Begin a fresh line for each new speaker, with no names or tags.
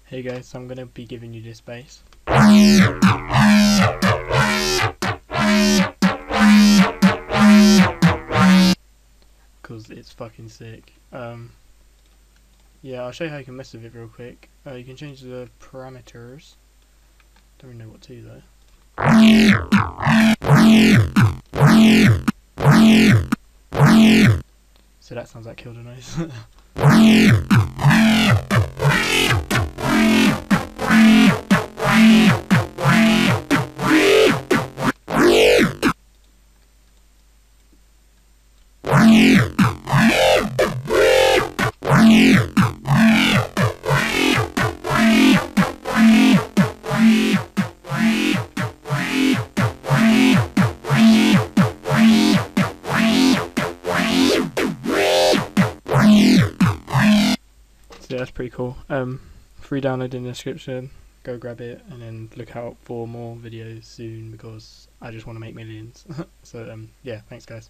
Hey guys, so I'm going to be giving you this bass. Because it's fucking sick. Yeah, I'll show you how you can mess with it real quick. You can change the parameters. Don't really know what to though. So that sounds like Killed Noise. So yeah, that's pretty cool. Free download in the description. Go grab it and then look out for more videos soon because I just want to make millions. So yeah, thanks guys.